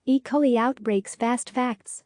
E. coli outbreaks fast facts.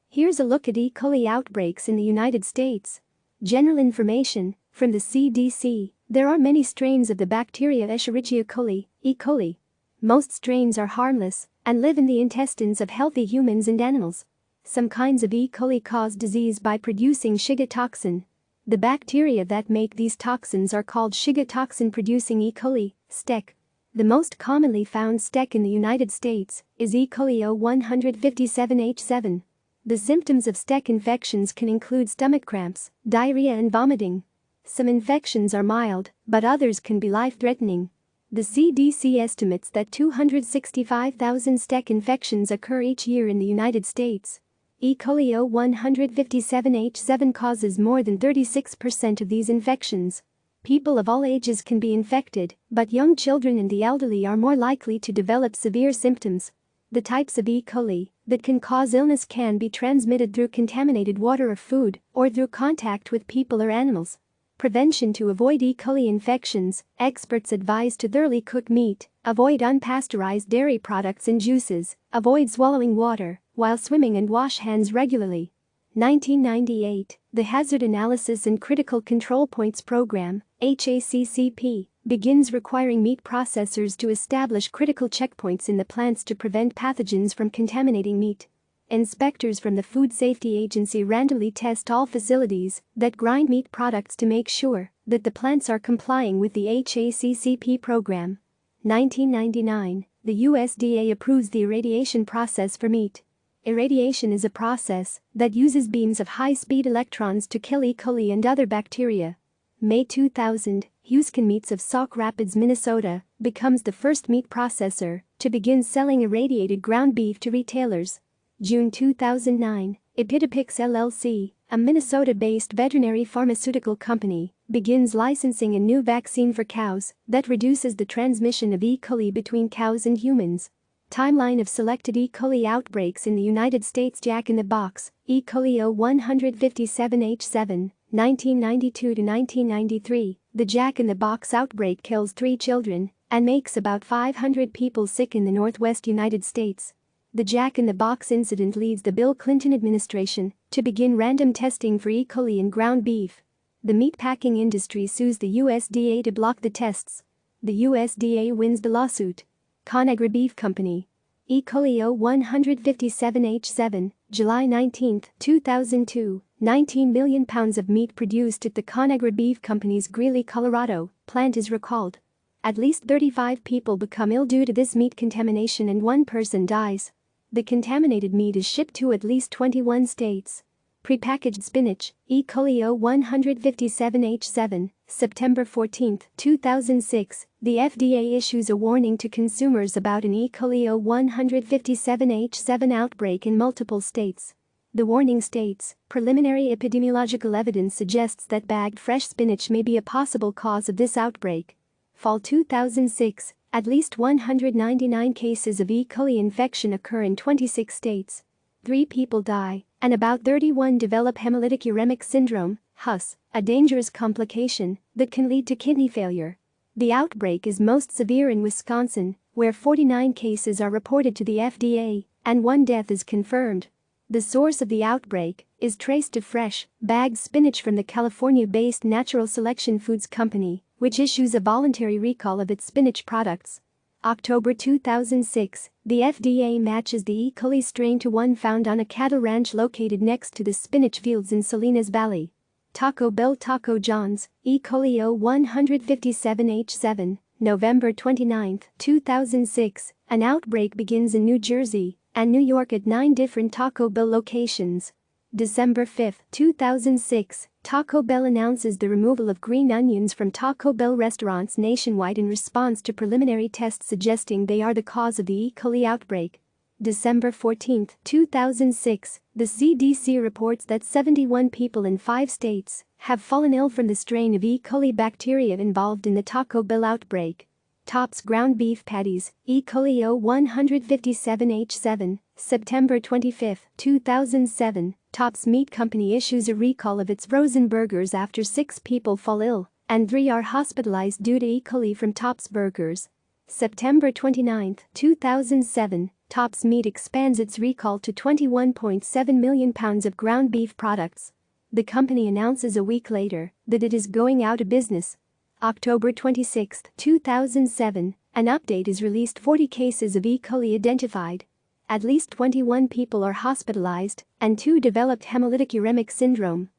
Here's a look at E. coli outbreaks in the United States. General information from the CDC. There are many strains of the bacteria Escherichia coli, E. coli. Most strains are harmless and live in the intestines of healthy humans and animals. Some kinds of E. coli cause disease by producing Shiga toxin. The bacteria that make these toxins are called Shiga toxin-producing E. coli, STEC. The most commonly found STEC in the United States is E. coli O157H7. The symptoms of STEC infections can include stomach cramps, diarrhea and vomiting. Some infections are mild, but others can be life-threatening. The CDC estimates that 265,000 STEC infections occur each year in the United States. E. coli O157H7 causes more than 36% of these infections. People of all ages can be infected, but young children and the elderly are more likely to develop severe symptoms. The types of E. coli that can cause illness can be transmitted through contaminated water or food, or through contact with people or animals. Prevention: to avoid E. coli infections, experts advise to thoroughly cook meat, avoid unpasteurized dairy products and juices, avoid swallowing water while swimming and wash hands regularly. 1998, the Hazard Analysis and Critical Control Points Program, HACCP, begins requiring meat processors to establish critical checkpoints in the plants to prevent pathogens from contaminating meat. Inspectors from the Food Safety Agency randomly test all facilities that grind meat products to make sure that the plants are complying with the HACCP program. 1999, the USDA approves the irradiation process for meat. Irradiation is a process that uses beams of high-speed electrons to kill E. coli and other bacteria. May 2000, Houston Meats of Sauk Rapids, Minnesota, becomes the first meat processor to begin selling irradiated ground beef to retailers. June 2009, Epidopix LLC, a Minnesota-based veterinary pharmaceutical company, begins licensing a new vaccine for cows that reduces the transmission of E. coli between cows and humans. Timeline of selected E. coli outbreaks in the United States. Jack in the Box, E. coli O157H7, 1992 to 1993. The Jack in the Box outbreak kills 3 children and makes about 500 people sick in the Northwest United States. The Jack in the Box incident leads the Bill Clinton administration to begin random testing for E. coli in ground beef. The meatpacking industry sues the USDA to block the tests. The USDA wins the lawsuit. Conagra Beef Company. E. coli O157H7, July 19, 2002, 19 million pounds of meat produced at the Conagra Beef Company's Greeley, Colorado, plant is recalled. At least 35 people become ill due to this meat contamination and 1 person dies. The contaminated meat is shipped to at least 21 states. Prepackaged spinach, E. coli O157H7, September 14, 2006, the FDA issues a warning to consumers about an E. coli O157H7 outbreak in multiple states. The warning states, preliminary epidemiological evidence suggests that bagged fresh spinach may be a possible cause of this outbreak. Fall 2006, at least 199 cases of E. coli infection occur in 26 states. 3 people die, and about 31 develop hemolytic uremic syndrome, HUS, a dangerous complication that can lead to kidney failure. The outbreak is most severe in Wisconsin, where 49 cases are reported to the FDA, and 1 death is confirmed. The source of the outbreak is traced to fresh, bagged spinach from the California-based Natural Selection Foods Company, which issues a voluntary recall of its spinach products. October 2006, the FDA matches the E. coli strain to one found on a cattle ranch located next to the spinach fields in Salinas Valley. Taco Bell Taco John's, E. coli O157H7, November 29, 2006, an outbreak begins in New Jersey and New York at 9 different Taco Bell locations. December 5, 2006, Taco Bell announces the removal of green onions from Taco Bell restaurants nationwide in response to preliminary tests suggesting they are the cause of the E. coli outbreak. December 14, 2006, the CDC reports that 71 people in 5 states have fallen ill from the strain of E. coli bacteria involved in the Taco Bell outbreak. Tops ground beef patties, E. coli O157H7, September 25, 2007, Tops Meat Company issues a recall of its frozen burgers after 6 people fall ill, and 3 are hospitalized due to E. coli from Tops Burgers. September 29, 2007, Tops Meat expands its recall to 21.7 million pounds of ground beef products. The company announces a week later that it is going out of business. October 26, 2007, an update is released. 40 cases of E. coli identified. At least 21 people are hospitalized, and 2 developed hemolytic uremic syndrome.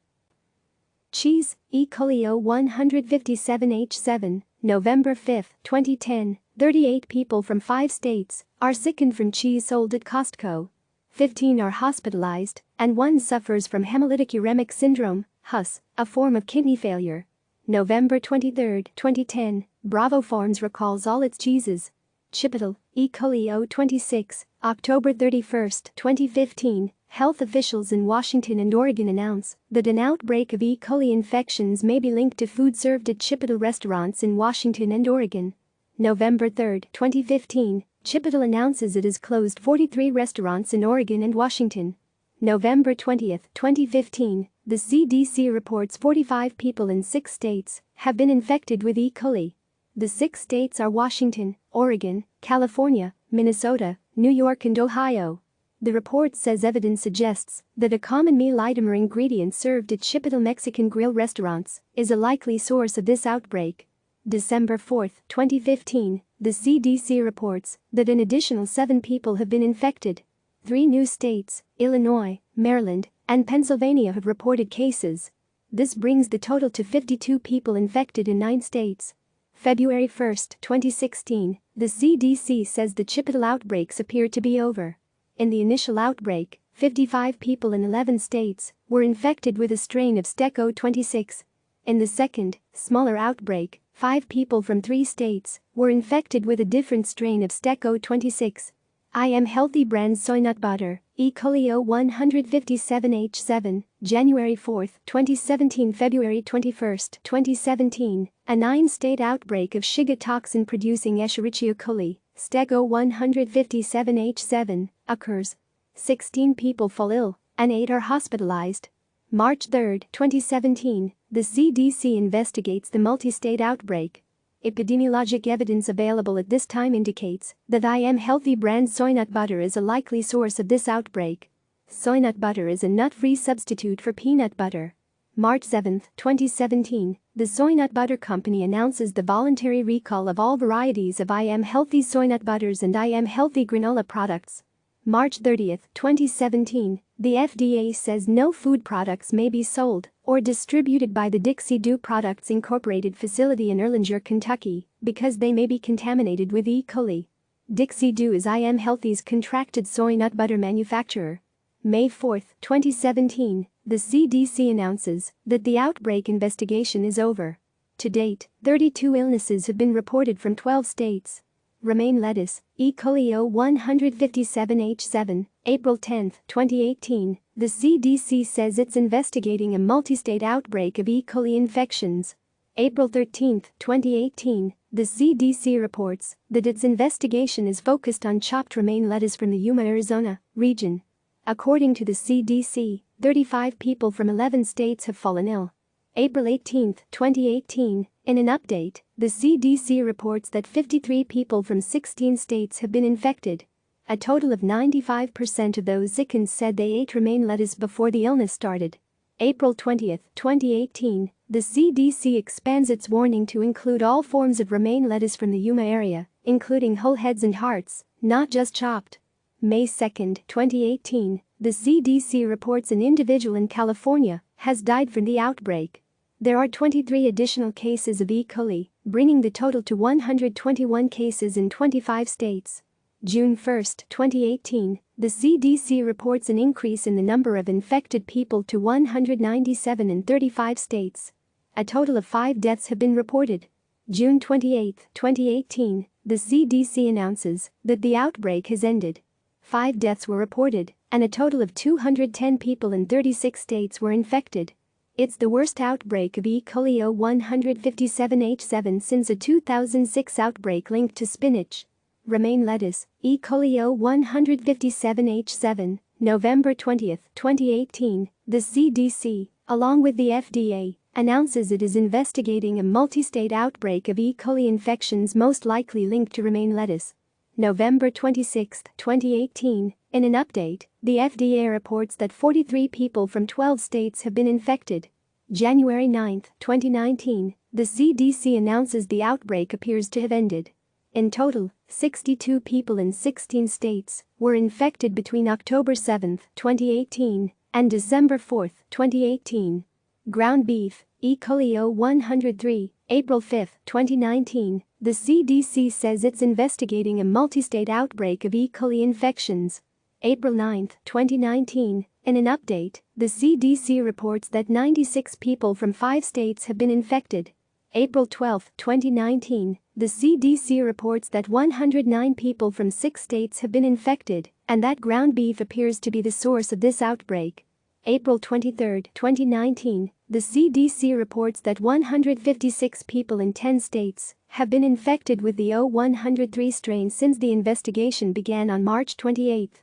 Cheese, E. coli O157H7, November 5, 2010, 38 people from 5 states are sickened from cheese sold at Costco. 15 are hospitalized, and 1 suffers from hemolytic uremic syndrome, HUS, a form of kidney failure. November 23, 2010, Bravo Farms recalls all its cheeses. Chipotle, E. coli O26, October 31, 2015, health officials in Washington and Oregon announce that an outbreak of E. coli infections may be linked to food served at Chipotle restaurants in Washington and Oregon. November 3, 2015, Chipotle announces it has closed 43 restaurants in Oregon and Washington. November 20, 2015, the CDC reports 45 people in 6 states have been infected with E. coli. The 6 states are Washington, Oregon, California, Minnesota, New York and Ohio. The report says evidence suggests that a common meal item or ingredient served at Chipotle Mexican grill restaurants is a likely source of this outbreak. December 4, 2015, the CDC reports that an additional 7 people have been infected. 3 new states, Illinois, Maryland, and Pennsylvania have reported cases. This brings the total to 52 people infected in 9 states. February 1, 2016, the CDC says the Chipotle outbreaks appear to be over. In the initial outbreak, 55 people in 11 states were infected with a strain of STEC O26. In the second, smaller outbreak, 5 people from 3 states were infected with a different strain of STEC O26. I Am Healthy brand soy nut butter, E. coli O157H7, January 4, 2017. February 21, 2017, a 9-state outbreak of Shiga toxin-producing Escherichia coli, STEC O157H7, occurs. 16 people fall ill, and 8 are hospitalized. March 3, 2017, the CDC investigates the multi-state outbreak. Epidemiologic evidence available at this time indicates that I Am Healthy brand soy nut butter is a likely source of this outbreak. Soy nut butter is a nut-free substitute for peanut butter. March 7, 2017, the soy nut butter company announces the voluntary recall of all varieties of I Am Healthy soy nut butters and I Am Healthy granola products. March 30, 2017, the FDA says no food products may be sold or distributed by the Dixie Dew Products Incorporated facility in Erlanger, Kentucky, because they may be contaminated with E. coli. Dixie Dew is I Am Healthy's contracted soy nut butter manufacturer. May 4, 2017, the CDC announces that the outbreak investigation is over. To date, 32 illnesses have been reported from 12 states. Romaine lettuce, E. coli O157H7, April 10, 2018, the CDC says it's investigating a multi-state outbreak of E. coli infections. April 13, 2018, the CDC reports that its investigation is focused on chopped romaine lettuce from the Yuma, Arizona, region. According to the CDC, 35 people from 11 states have fallen ill. April 18, 2018, in an update, the CDC reports that 53 people from 16 states have been infected. A total of 95% of those sickened said they ate romaine lettuce before the illness started. April 20, 2018, the CDC expands its warning to include all forms of romaine lettuce from the Yuma area, including whole heads and hearts, not just chopped. May 2, 2018, the CDC reports an individual in California has died from the outbreak. There are 23 additional cases of E. coli, bringing the total to 121 cases in 25 states. June 1, 2018, the CDC reports an increase in the number of infected people to 197 in 35 states. A total of 5 deaths have been reported. June 28, 2018, the CDC announces that the outbreak has ended. 5 deaths were reported, and a total of 210 people in 36 states were infected. It's the worst outbreak of E. coli O157H7 since a 2006 outbreak linked to spinach. Romaine lettuce, E. coli O157H7, November 20, 2018, the CDC, along with the FDA, announces it is investigating a multi-state outbreak of E. coli infections most likely linked to romaine lettuce. November 26, 2018, in an update, the FDA reports that 43 people from 12 states have been infected. January 9, 2019, the CDC announces the outbreak appears to have ended. In total, 62 people in 16 states were infected between October 7, 2018, and December 4, 2018. Ground beef, E. coli O103, April 5, 2019, the CDC says it's investigating a multi-state outbreak of E. coli infections. April 9, 2019, in an update, the CDC reports that 96 people from 5 states have been infected. April 12, 2019, the CDC reports that 109 people from 6 states have been infected, and that ground beef appears to be the source of this outbreak. April 23, 2019, the CDC reports that 156 people in 10 states have been infected with the O103 strain since the investigation began on March 28.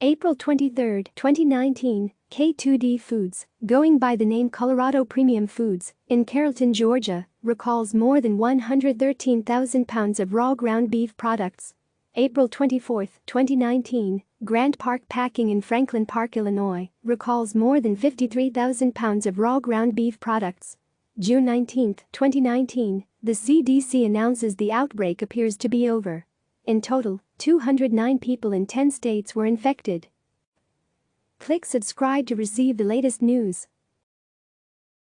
April 23, 2019, K2D Foods, going by the name Colorado Premium Foods, in Carrollton, Georgia, recalls more than 113,000 pounds of raw ground beef products. April 24, 2019, Grant Park Packing in Franklin Park, Illinois, recalls more than 53,000 pounds of raw ground beef products. June 19, 2019, the CDC announces the outbreak appears to be over. In total, 209 people in 10 states were infected. Click subscribe to receive the latest news.